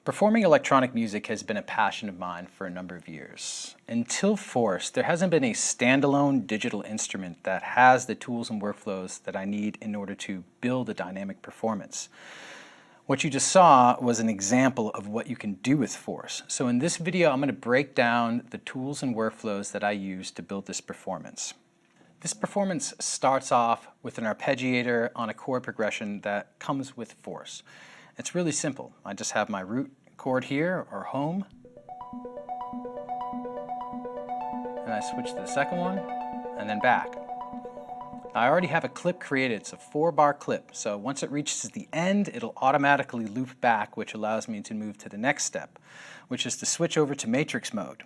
Performing electronic music has been a passion of mine for a number of years. Until Force, there hasn't been a standalone digital instrument that has the tools and workflows that I need in order to build a dynamic performance. What you just saw was an example of what you can do with Force. So in this video, I'm going to break down the tools and workflows that I use to build this performance. This performance starts off with an arpeggiator on a chord progression that comes with Force. It's really simple. I just have my root chord here, or home, and I switch to the second one, and then back. I already have a clip created. It's a 4-bar clip, so once it reaches the end, it'll automatically loop back, which allows me to move to the next step, which is to switch over to matrix mode.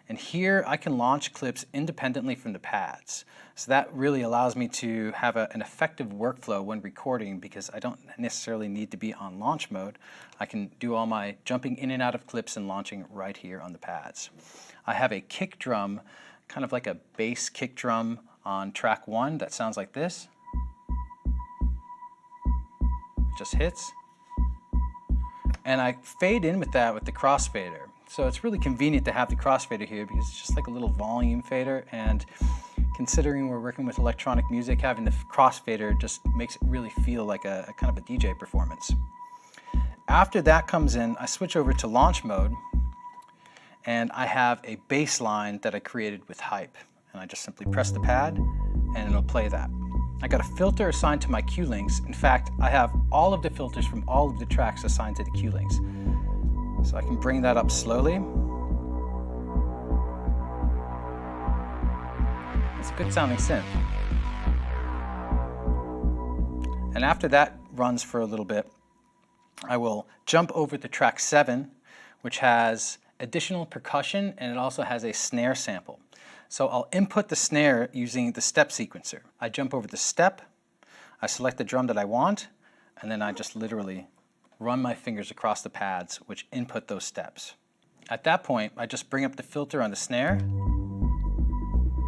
And here I can launch clips independently from the pads. So that really allows me to have an effective workflow when recording, because I don't necessarily need to be on launch mode. I can do all my jumping in and out of clips and launching right here on the pads. I have a kick drum, kind of like a bass kick drum on track 1 that sounds like this. It just hits. And I fade in with that with the crossfader. So it's really convenient to have the crossfader here because it's just like a little volume fader, and considering we're working with electronic music, having the crossfader just makes it really feel like a kind of a DJ performance. After that comes in, I switch over to launch mode, and I have a bass line that I created with hype. And I just simply press the pad and it'll play that. I got a filter assigned to my cue links. In fact, I have all of the filters from all of the tracks assigned to the cue links. So I can bring that up slowly. It's a good sounding synth. And after that runs for a little bit, I will jump over to track 7, which has additional percussion, and it also has a snare sample. So I'll input the snare using the step sequencer. I jump over the step, I select the drum that I want, and then I just literally run my fingers across the pads, which input those steps. At that point, I just bring up the filter on the snare.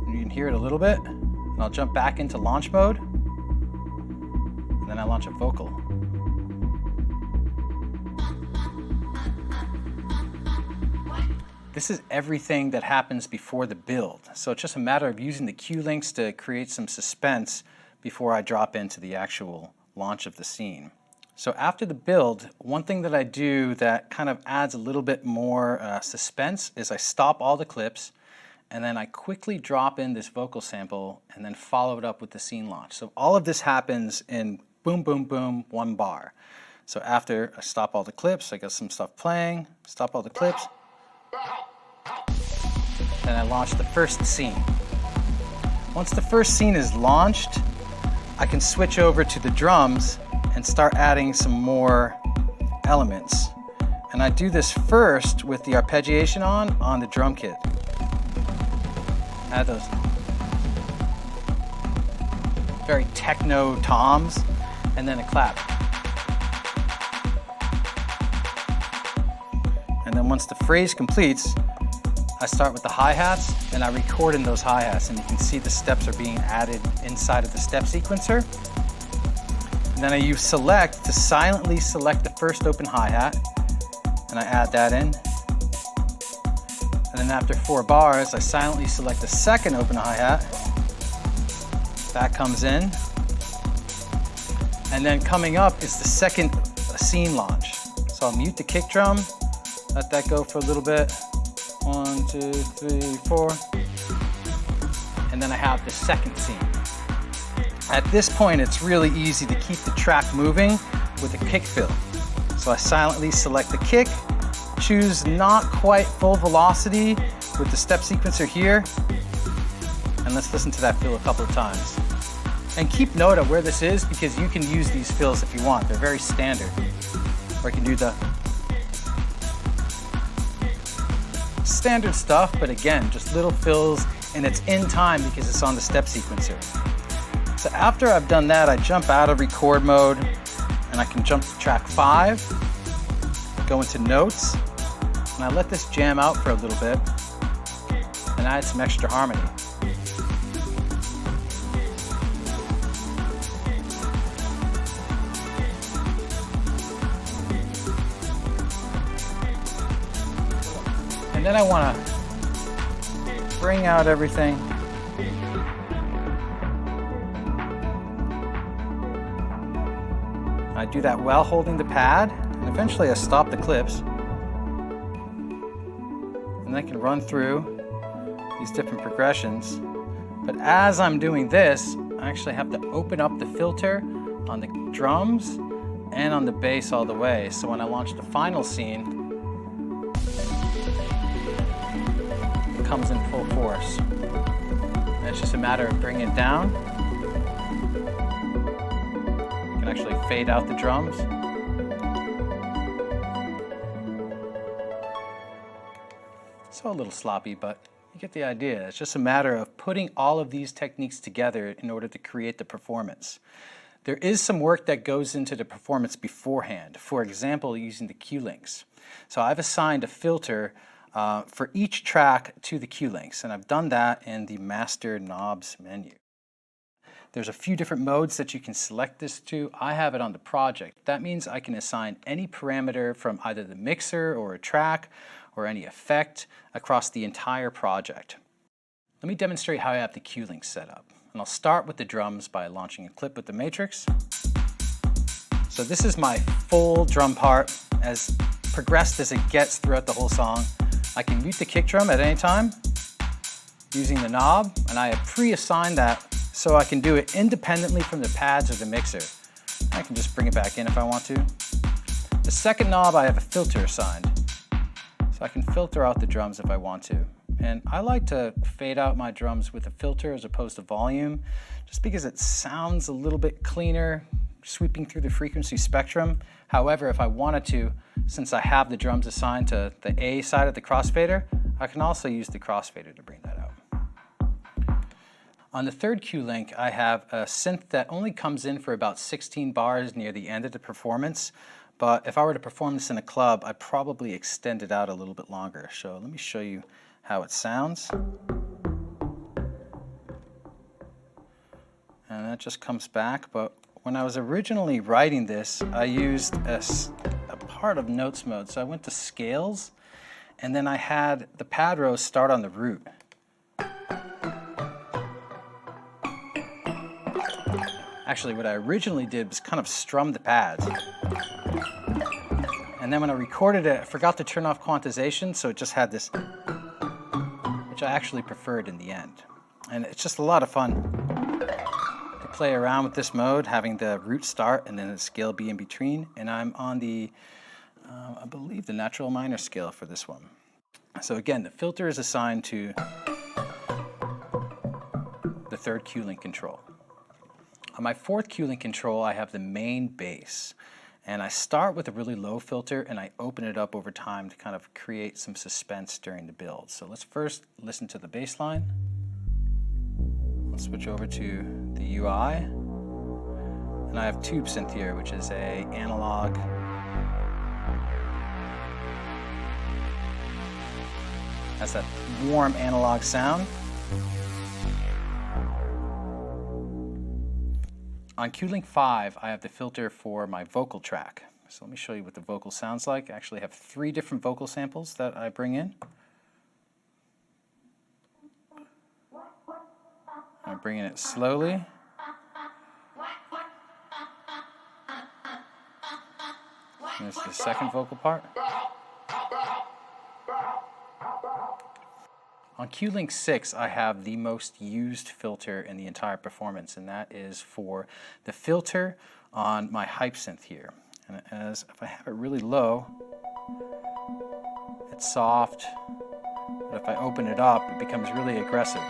You can hear it a little bit, and I'll jump back into launch mode, and then I launch a vocal. This is everything that happens before the build. So it's just a matter of using the cue links to create some suspense before I drop into the actual launch of the scene. So after the build, one thing that I do that kind of adds a little bit more suspense is I stop all the clips, and then I quickly drop in this vocal sample and then follow it up with the scene launch. So all of this happens in boom, boom, boom, 1 bar. So after I stop all the clips, I got some stuff playing, stop all the clips, then I launch the first scene. Once the first scene is launched, I can switch over to the drums and start adding some more elements. And I do this first with the arpeggiation on the drum kit. Add those very techno toms, and then a clap. And then once the phrase completes, I start with the hi-hats, and I record in those hi-hats, and you can see the steps are being added inside of the step sequencer. And then I use select to silently select the first open hi-hat, and I add that in. And then after 4 bars, I silently select the second open hi-hat. That comes in. And then coming up is the second scene launch. So I'll mute the kick drum, let that go for a little bit. 1, 2, 3, 4. And then I have the second scene. At this point, it's really easy to keep the track moving with a kick fill. So I silently select the kick, choose not quite full velocity with the step sequencer here, and let's listen to that fill a couple of times. And keep note of where this is, because you can use these fills if you want. They're very standard. Or you can do the standard stuff, but again, just little fills, and it's in time because it's on the step sequencer. So after I've done that, I jump out of record mode, and I can jump to track 5, go into notes, and I let this jam out for a little bit and add some extra harmony. And then I want to bring out everything. I do that while holding the pad, and eventually I stop the clips. And I can run through these different progressions. But as I'm doing this, I actually have to open up the filter on the drums and on the bass all the way. So when I launch the final scene, it comes in full force. And it's just a matter of bringing it down. You can actually fade out the drums. So a little sloppy, but you get the idea. It's just a matter of putting all of these techniques together in order to create the performance. There is some work that goes into the performance beforehand. For example, using the cue links. So I've assigned a filter for each track to the cue links, and I've done that in the master knobs menu. There's a few different modes that you can select this to. I have it on the project. That means I can assign any parameter from either the mixer or a track or any effect across the entire project. Let me demonstrate how I have the cue links set up. And I'll start with the drums by launching a clip with the matrix. So this is my full drum part, as progressed as it gets throughout the whole song. I can mute the kick drum at any time using the knob, and I have pre-assigned that so I can do it independently from the pads or the mixer. I can just bring it back in if I want to. The second knob, I have a filter assigned. So I can filter out the drums if I want to. And I like to fade out my drums with a filter as opposed to volume, just because it sounds a little bit cleaner, sweeping through the frequency spectrum. However, if I wanted to, since I have the drums assigned to the A side of the crossfader, I can also use the crossfader to bring that out. On the third cue link, I have a synth that only comes in for about 16 bars near the end of the performance. But if I were to perform this in a club, I'd probably extend it out a little bit longer. So let me show you how it sounds. And that just comes back. But when I was originally writing this, I used a part of notes mode. So I went to scales, and then I had the pad row start on the root. Actually, what I originally did was kind of strum the pads. And then when I recorded it, I forgot to turn off quantization, so it just had this, which I actually preferred in the end. And it's just a lot of fun to play around with this mode, having the root start and then the scale be in between. And I'm on the, I believe, the natural minor scale for this one. So again, the filter is assigned to the third cue link control. On my fourth cue link control, I have the main bass. And I start with a really low filter and I open it up over time to kind of create some suspense during the build. So let's first listen to the bass line. Let's switch over to the UI. And I have tube synth here, which is a analog. Has that warm analog sound. On cue link 5, I have the filter for my vocal track. So let me show you what the vocal sounds like. I actually have 3 different vocal samples that I bring in. I'm bringing it slowly. There's the second vocal part. On cue link 6, I have the most used filter in the entire performance, and that is for the filter on my hype synth here. And if I have it really low, it's soft, but if I open it up, it becomes really aggressive.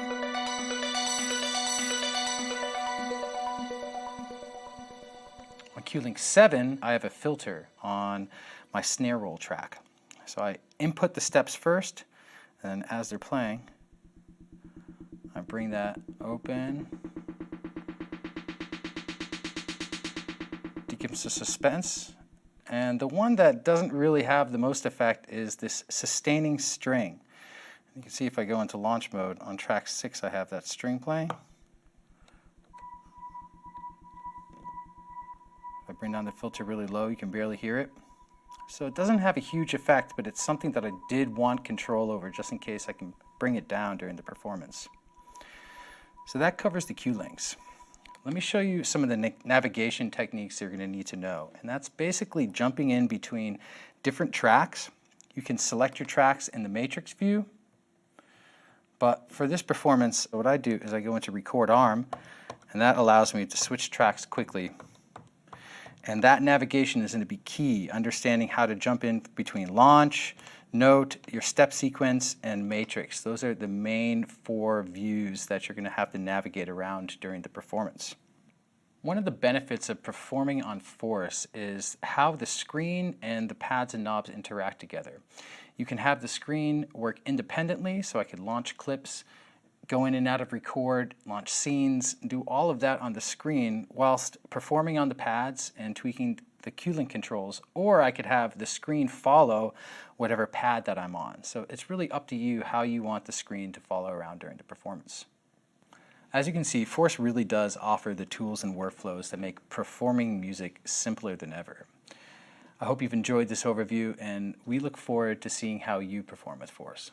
On cue link 7, I have a filter on my snare roll track. So I input the steps first, and as they're playing, I bring that open to give some suspense. And the one that doesn't really have the most effect is this sustaining string. You can see if I go into launch mode, on track 6 I have that string playing. If I bring down the filter really low, you can barely hear it. So it doesn't have a huge effect, but it's something that I did want control over just in case I can bring it down during the performance. So that covers the cue links. Let me show you some of the navigation techniques you're going to need to know. And that's basically jumping in between different tracks. You can select your tracks in the matrix view. But for this performance, what I do is I go into record arm, and that allows me to switch tracks quickly. And that navigation is going to be key, understanding how to jump in between launch, note, your step sequence, and matrix. Those are the main 4 views that you're going to have to navigate around during the performance. One of the benefits of performing on Force is how the screen and the pads and knobs interact together. You can have the screen work independently, so I could launch clips, go in and out of record, launch scenes, do all of that on the screen whilst performing on the pads and tweaking the cue link controls, or I could have the screen follow whatever pad that I'm on. So it's really up to you how you want the screen to follow around during the performance. As you can see, Force really does offer the tools and workflows that make performing music simpler than ever. I hope you've enjoyed this overview, and we look forward to seeing how you perform with Force.